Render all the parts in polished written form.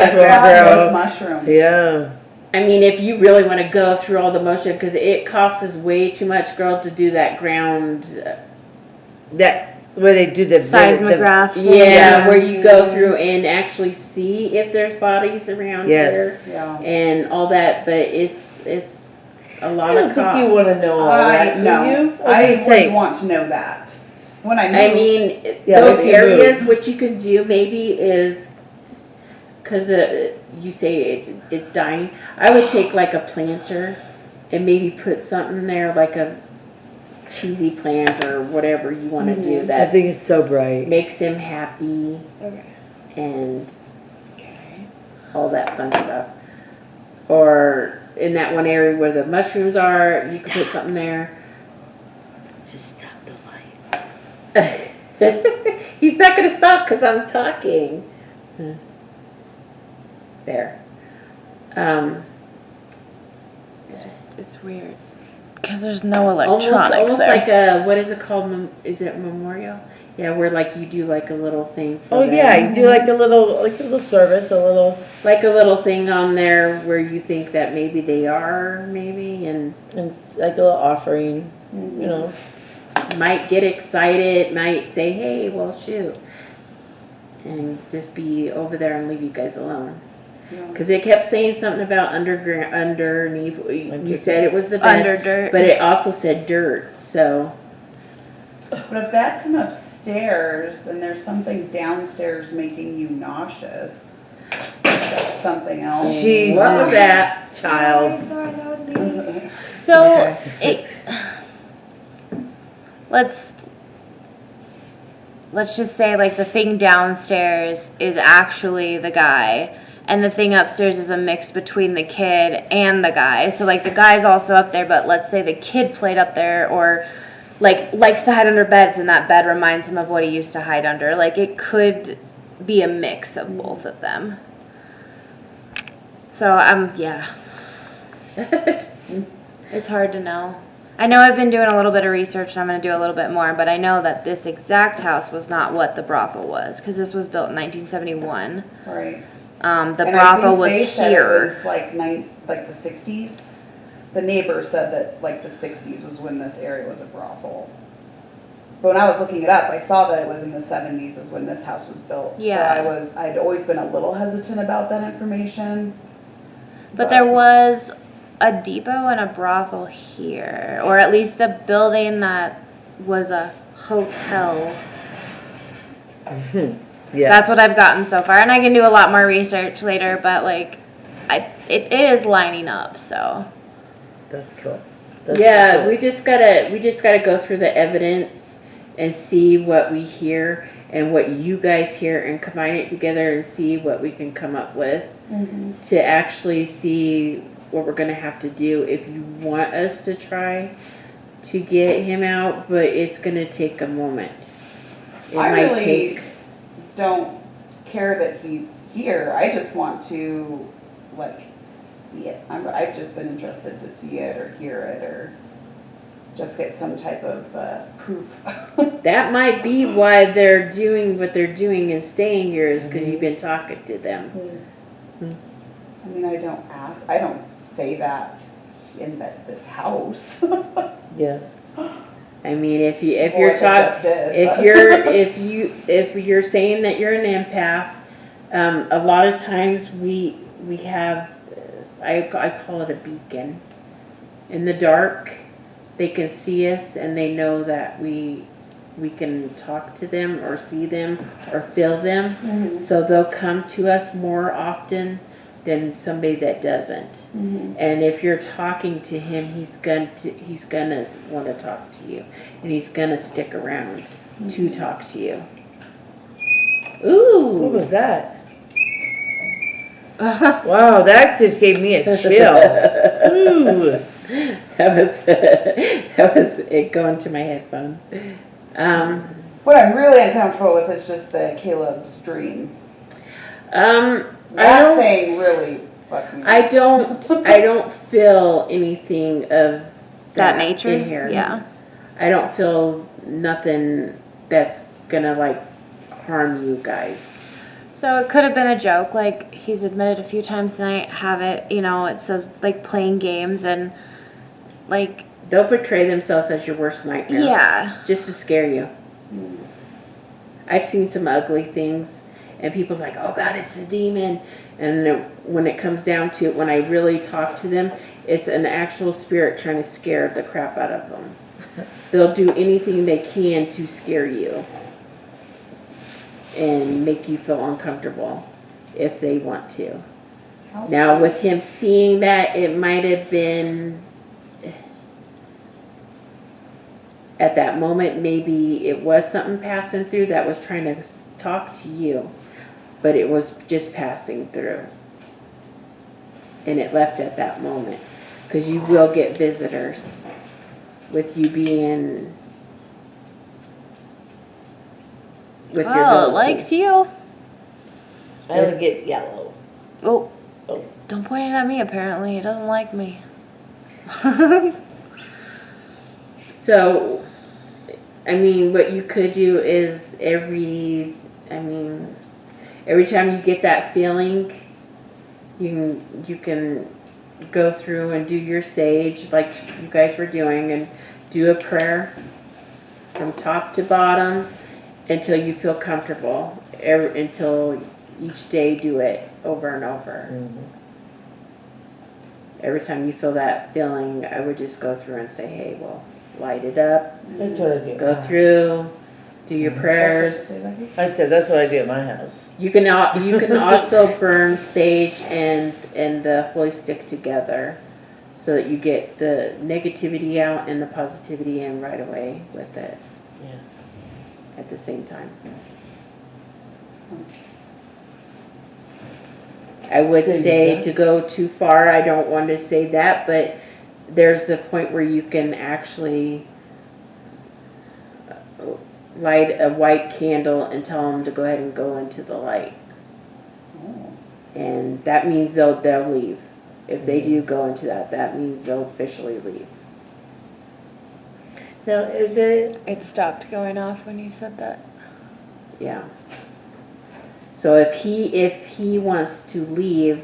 That's Those grow. mushrooms. Yeah. I mean, if you really want to go through all the motion, because it costs us way too much, girl, to do that ground. That where they do the Seismograph. Yeah, where you go through and actually see if there's bodies around Yes. here Yeah. and all that. But it's a lot I don't of think cost. you want to know all that, do No, you? I was gonna would want to know that. When I moved, I mean, Yeah, those if you areas, move. what you can do maybe is, because you say it's dying, I would take like a planter and maybe put something there, like a cheesy plant or whatever you want to do I that think it's so bright. makes him happy Okay. and all that fun stuff. Or in that one area where the mushrooms are, you can put something there. Just stop the lights. He's not going to stop because I'm talking. There. It's weird. Because there's no Almost electronics there. like a, what is it called? Is it memorial? Yeah, where like you do like a little thing for Oh them. yeah, you do like a little service, a little Like a little thing on there where you think that maybe they are, maybe, and like a little offering, you know. might get excited, might say, hey, well, shoot. And just be over there and leave you guys alone. Because it kept saying something about underneath. You said it was the bed, Under dirt. but it also said dirt. So but if that's him upstairs and there's something downstairs making you nauseous, that's something else. Jesus. what was that? Child. Sorry, that was me. So, let's just say like the thing downstairs is actually the guy and the thing upstairs is a mix between the kid and the guy. So like the guy's also up there, but let's say the kid played up there or like likes to hide under beds and that bed reminds him of what he used to hide under. Like it could be a mix of both of them. So yeah. It's hard to know. I know I've been doing a little bit of research and I'm going to do a little bit more, but I know that this exact house was not what the brothel was because this was built in 1971. Right. The And I brothel think was they said here. It was like the 60s. The neighbor said that like the 60s was when this area was a brothel. But when I was looking it up, I saw that it was in the 70s is when this house was built. Yeah. So I'd always been a little hesitant about that information. But there was a depot and a brothel here, or at least a building that was a hotel. Yeah. That's what I've gotten so far, and I can do a lot more research later. But like, it is lining up. So That's cool. That's Yeah, cool. we just gotta go through the evidence and see what we hear and what you guys hear and combine it together and see what we can come up with to actually see what we're gonna have to do if you want us to try to get him out, but it's gonna take a moment. It I might really take don't care that he's here. I just want to like see it. I've just been interested to see it or hear it or just get some type of proof. that might be why they're doing what they're doing and staying here is because you've been talking to them. I mean, I don't say that in this house. Yeah. I mean, if you're Boy, I just talking, did, if you're saying that you're an empath, a lot of times we have, I call it a beacon. In the dark, they can see us and they know that we can talk to them or see them or feel them. So they'll come to us more often than somebody that doesn't. And if you're talking to him, he's gonna want to talk to you, and he's gonna stick around to talk to you. Ooh, What was that? Wow, that just gave me a chill. Ooh. that was it going to my headphone. what I'm really uncomfortable with is just the Caleb's dream. That thing really fucked me. I don't feel anything of that nature. in here. Yeah. I don't feel nothing that's gonna like harm you guys. So it could have been a joke, like he's admitted a few times tonight, have it, you know, it says like playing games and like, They'll portray themselves as your worst nightmare. yeah. Just to scare you. I've seen some ugly things, and people's like, oh God, it's a demon. And then when it comes down to it, when I really talk to them, it's an actual spirit trying to scare the crap out of them. They'll do anything they can to scare you and make you feel uncomfortable if they want to. Now, with him seeing that, it might have been, at that moment, maybe it was something passing through that was trying to talk to you, but it was just passing through. And it left at that moment. Because you will get visitors with you being with your Oh, it ability. likes you. I only get yellow. Oh, Oh. don't point it at me, apparently. It doesn't like me. So, I mean, what you could do is every time you get that feeling, you can go through and do your sage like you guys were doing and do a prayer from top to bottom until you feel comfortable. Until each day do it over and over. Every time you feel that feeling, I would just go through and say, hey, well, light it up, That's what I do. go through, do your prayers. I said, that's what I do at my house. You can also burn sage and the holy stick together so that you get the negativity out and the positivity in right away with it. Yeah. At the same time. I would There you say go. to go too far, I don't want to say that, but there's a point where you can actually light a white candle and tell them to go ahead and go into the light. And that means they'll leave. If they do go into that means they'll officially leave. Now, is it, It stopped going off when you said that. Yeah. So if he wants to leave,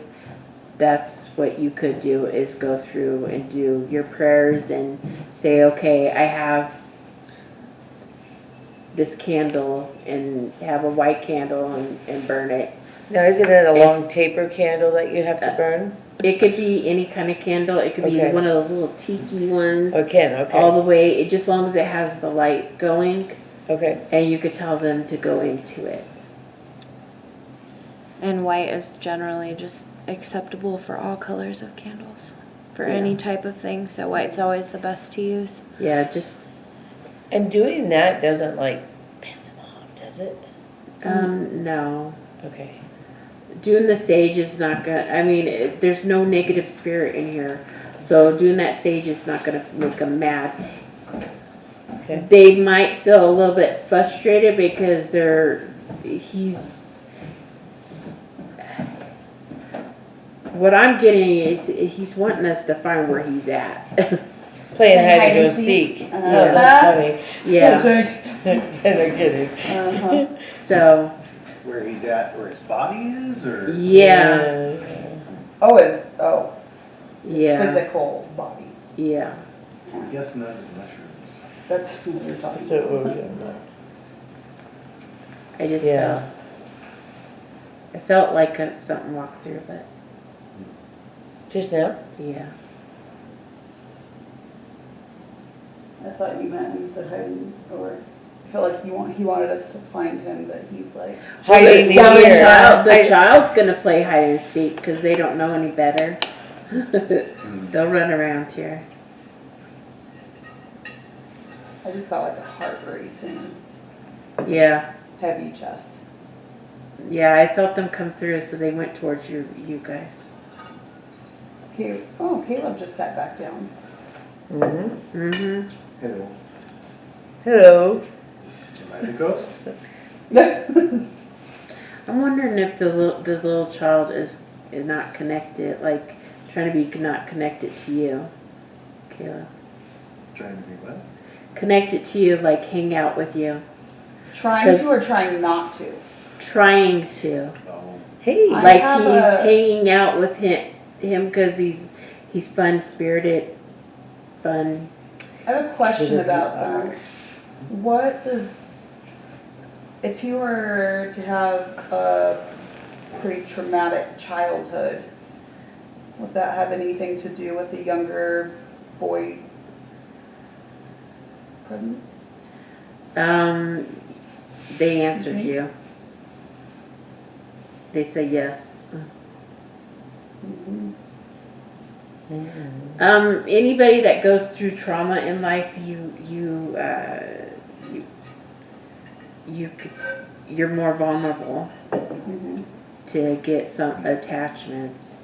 that's what you could do is go through and do your prayers and say, okay, I have this candle, and have a white candle and burn it. now isn't it a long It's- taper candle that you have to burn? It could be any kind of candle. It could be Okay. one of those little tiki ones. Okay, All okay, the way, just as long as it has the light going, okay. and you could tell them to go into it. And white is generally just acceptable for all colors of candles. For Yeah. any type of thing, so white's always the best to use. Yeah, just And doing that doesn't like piss him off, does it? no. Okay. Doing the sage is not gonna, I mean, there's no negative spirit in here. So doing that sage is not gonna make them mad. Okay. They might feel a little bit frustrated because what I'm getting is he's wanting us to find where he's at. Playing hide and go seek. Oh, that's funny. Yeah, Thanks. And I'm kidding. Uh-huh. so, Where he's at, where his body is, or? yeah, His yeah, physical body. yeah. I'm guessing those are mushrooms. That's what we're talking That's what about. we're doing now. I just Yeah. felt like something walked through, but Just now? yeah. I thought you meant when you said hiding, or I feel like he wanted us to find him, that he's like, Hiding Well, the here. the child's gonna play hide and seek because they don't know any better. They'll run around here. I just got like a heart racing, Yeah, heavy chest. yeah. I felt them come through, so they went towards you guys. Caleb just sat back down. Mm-hmm. Mm-hmm. Hello. Hello. Am I the ghost? I'm wondering if the little child is not connected, like trying to be not connected to you, Kayla. Trying to be what? Connected to you, like hang out with you. Trying to or trying not to? Trying to. Oh, Hey, I Like have he's a- hanging out with him because he's fun spirited, fun. I have a question Should it be about R? that. What does, if you were to have a pretty traumatic childhood, would that have anything to do with the younger boy presence? They answered Mhm. you. They say yes. Mhm. Anybody that goes through trauma in life, you're more vulnerable Mhm. to get some attachments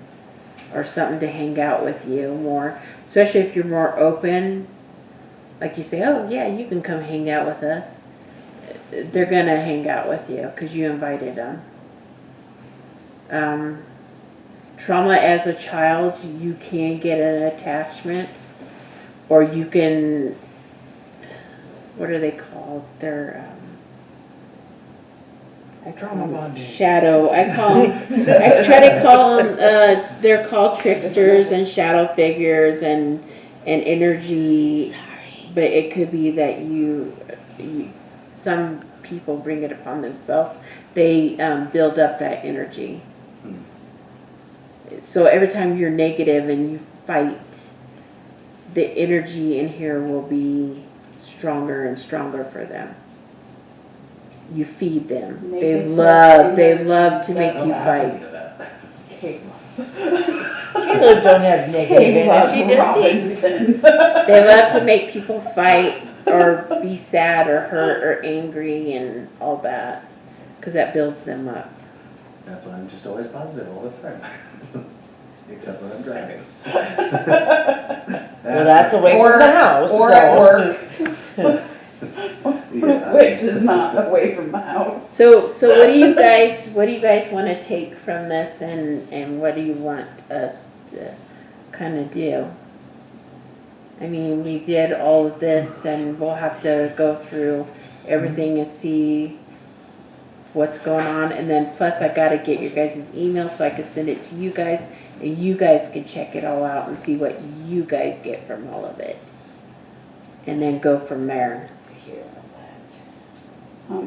or something to hang out with you more, especially if you're more open. Like you say, oh yeah, you can come hang out with us. They're gonna hang out with you because you invited them. Trauma as a child, you can get an attachment, or you can, what are they called? They're Trauma bonding. shadow. I try to call them. They're called tricksters and shadow figures and energy. Sorry. But it could be that some people bring it upon themselves. They build up that energy. So every time you're negative and you fight, the energy in here will be stronger and stronger for them. You feed them. They Negative love energy. to make That's you what fight. Caleb don't have negative energy, does he? Robinson. They love to make people fight or be sad or hurt or angry and all that, because that builds them up. That's why I'm just always positive all the time. Except when I'm driving. Well, that's away Or- from the house. Or so. at work, Yeah. which is not away from the house. So what do you guys want to take from this, and what do you want us to kind of do? I mean, we did all of this, and we'll have to go through everything and see what's going on, and then plus I got to get your guys' email so I can send it to you guys, and you guys can check it all out and see what you guys get from all of it, and then go from there.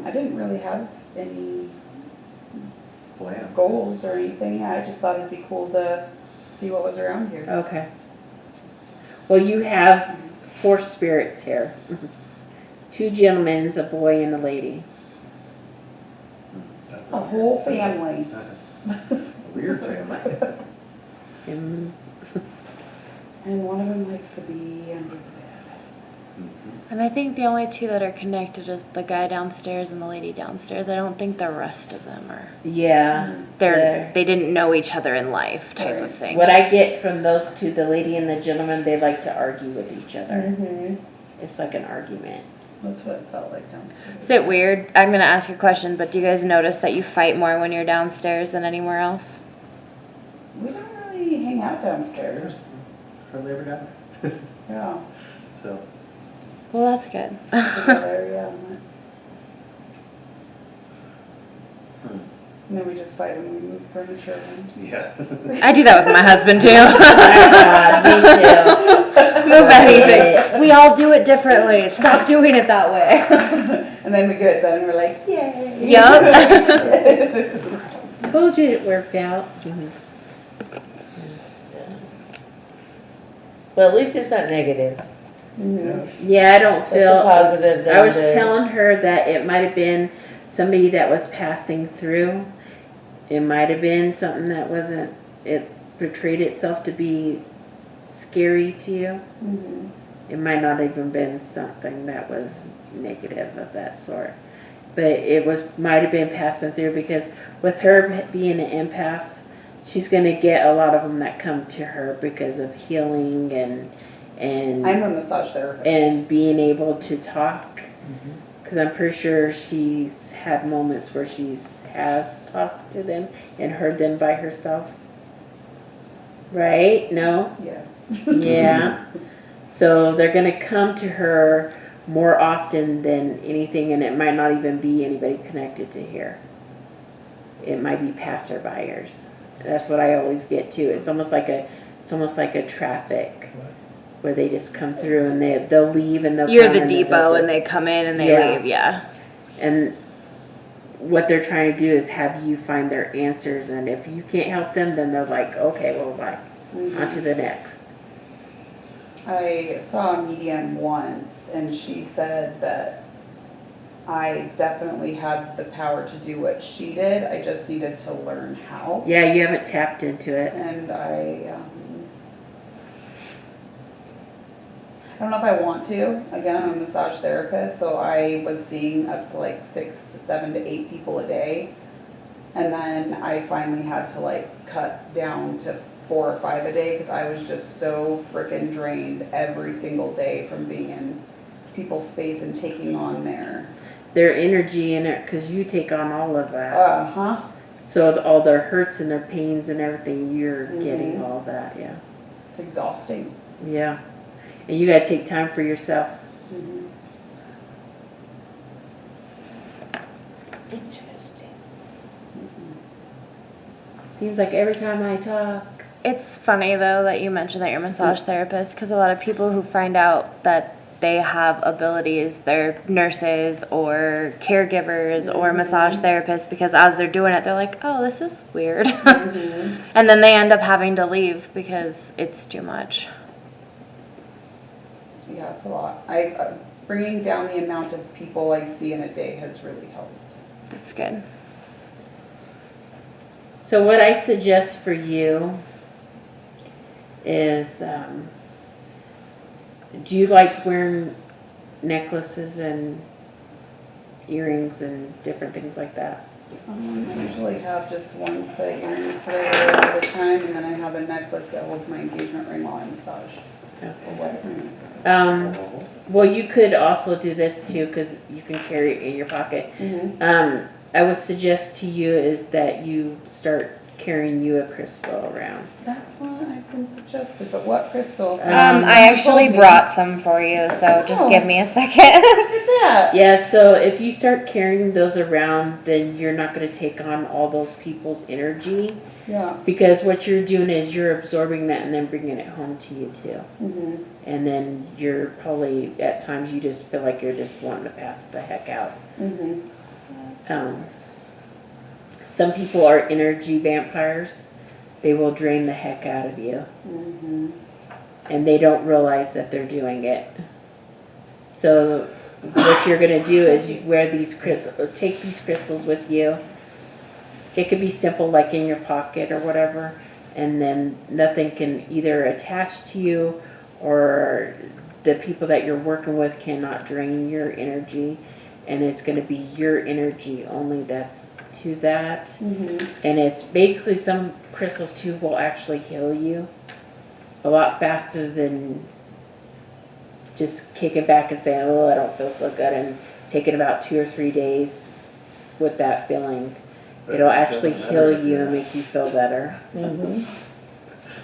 I didn't really have any Plan. goals or anything. I just thought it'd be cool to see what was around here. Okay. Well, you have 4 spirits here. 2 gentlemen, a boy and a lady. That's A whole family. Weird family. And And one of them likes to be under the bed. And I think the only 2 that are connected is the guy downstairs and the lady downstairs. I don't think the rest of them are. yeah, They didn't know each other in life type of thing. what I get from those 2, the lady and the gentleman, they like to argue with each other. Mm-hmm. It's like an argument. That's what it felt like downstairs. Is it weird? I'm gonna ask you a question, but do you guys notice that you fight more when you're downstairs than anywhere else? We don't really hang out downstairs. Hardly ever got Yeah. So, Well, that's good. Together, yeah. hmm. And then we just fight when we move furniture around. Yeah. I do that with my husband too. Me Move anything. We all do it differently. Stop doing it that way. And then we get it done and we're like, yay. Yup. too. Told you it worked out. Well, at least it's not negative. Mhm. Yeah, I don't It's a feel. positive. I was than the- telling her that it might have been somebody that was passing through. It might have been something that wasn't, it portrayed itself to be scary to you. Mhm. It might not even been something that was negative of that sort. But it might have been passing through, because with her being an empath, she's going to get a lot of them that come to her because of healing and I'm a massage therapist. and being able to talk, because I'm pretty sure she's had moments where has talked to them and heard them by herself. Right? No? Yeah. Yeah. So they're going to come to her more often than anything, and it might not even be anybody connected to here. it might be passerbyers. That's what I always get too. It's almost like a traffic where they just come through and they'll leave and they'll You're come the and then depot they'll- and they come in and they Yeah. leave, yeah. And what they're trying to do is have you find their answers, and if you can't help them, then they're like, okay, well, bye, on to the next. I saw a medium once, and she said that I definitely had the power to do what she did. I just needed to learn how. Yeah, you haven't tapped into it. And I don't know if I want to. Again, I'm a massage therapist, so I was seeing up to like 6 to 7 to 8 people a day. And then I finally had to like cut down to 4 or 5 a day because I was just so freaking drained every single day from being in people's space and taking on Their energy in it, because you take on all of that. uh-huh. So all their hurts and their pains and everything, you're Mhm. getting all that, yeah. It's exhausting. Yeah. And you gotta take time for yourself. Mhm. Interesting. Seems like every time I talk, It's funny though that you mentioned that you're a massage therapist because a lot of people who find out that they have abilities, they're nurses or caregivers or massage therapists because as they're doing it, they're like, oh, this is weird. Mhm. And then they end up having to leave because it's too much. Yeah, it's a lot. Bringing down the amount of people I see in a day has really helped. It's good. so what I suggest for you is, do you like wearing necklaces and earrings and different things like that? I usually have just one set of earrings that I wear all the time, and then I have a necklace that holds my engagement ring while I massage. Okay. Or whatever. Well, you could also do this too, because you can carry it in your pocket. Mhm. I would suggest to you is that you start carrying you a crystal around. That's what I've been suggested, but what crystal? I actually told me. brought some for you, so just Oh. give me a second. Look at that. Yeah, so if you start carrying those around, then you're not going to take on all those people's energy, Yeah. because what you're doing is you're absorbing that and then bringing it home to you too. Mhm. And then you're probably, at times, you just feel like you're just wanting to pass the heck out. Mhm. Some people are energy vampires. They will drain the heck out of you, Mhm. and they don't realize that they're doing it. So what you're going to do is you wear these crystals, or take these crystals with you. It could be simple, like in your pocket or whatever, and then nothing can either attach to you, or the people that you're working with cannot drain your energy, and it's going to be your energy only that's to that. Mhm. And it's basically, some crystals too will actually heal you a lot faster than just kicking back and saying, oh, I don't feel so good, and taking about 2 or 3 days with that feeling. It'll actually heal you and make you feel better.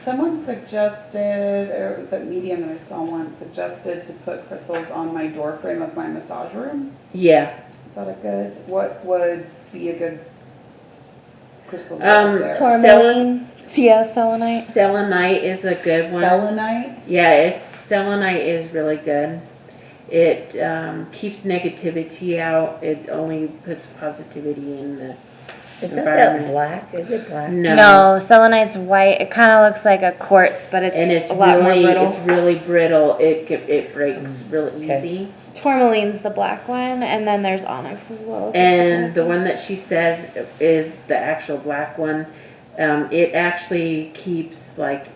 Someone suggested, or the medium that I saw once suggested to put crystals on my door frame of my massage room. Yeah. Is that a good? What would be a good crystal to Um, put there? Tourmaline, yeah, selenite. Selenite is a good one. Selenite. Yeah, selenite is really good. It keeps negativity out. It only puts positivity in the Isn't that environment. black? Is it black? No, selenite's white. It kind of looks like a quartz, but it's, And it's a lot really, more brittle. it's really brittle. It breaks really Okay. easy. Tourmaline's the black one, and then there's onyx as well. And the one that she said is the actual black one. It actually keeps like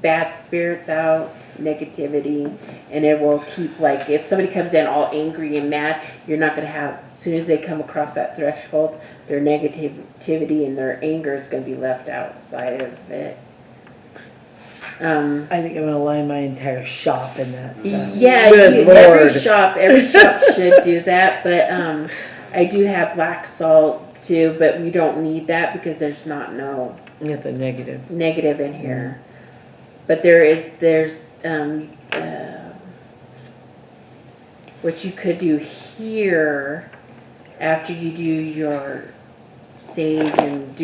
bad spirits out, negativity, and it will keep, like, if somebody comes in all angry and mad, you're not going to have, as soon as they come across that threshold, their negativity and their anger is going to be left outside of it. I think I'm gonna line my entire shop in that stuff. Yeah, Good every Lord. shop should do that, but I do have black salt too, but we don't need that because there's no With the negative. negative in here. But there's what you could do here after you do your sage and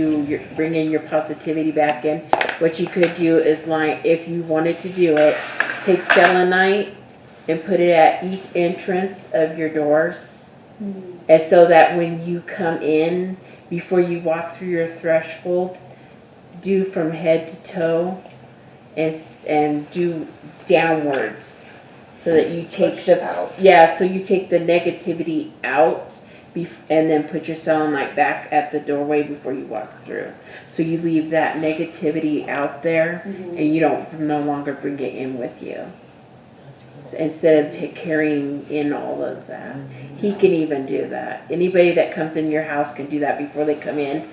bring in your positivity back in, what you could do is like, if you wanted to do it, take selenite and put it at each entrance of your doors. And so that when you come in, before you walk through your threshold, do from head to toe and do downwards. So that you take Push the, out. yeah, so you take the negativity out and then put your selenite back at the doorway before you walk through. So you leave that negativity out there and you don't no longer bring it in with you. So instead of carrying in all of that. He can even do that. Anybody that comes in your house can do that before they come in.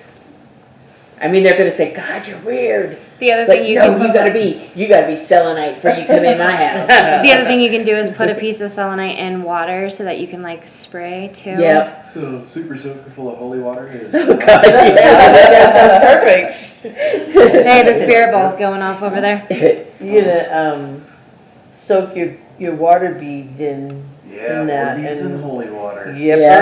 I mean, they're gonna say, God, you're weird. The other But thing you no, can, you gotta be selenite before you come in my house. the other thing you can do is put a piece of selenite in water so that you can like spray too. Yep. So super soaker full of holy water is. Oh, God, yeah. That sounds perfect. Hey, the spirit ball's going off over there. You're gonna, soak your water beads in Yeah, that more beads and- than holy water. Yep. Yeah.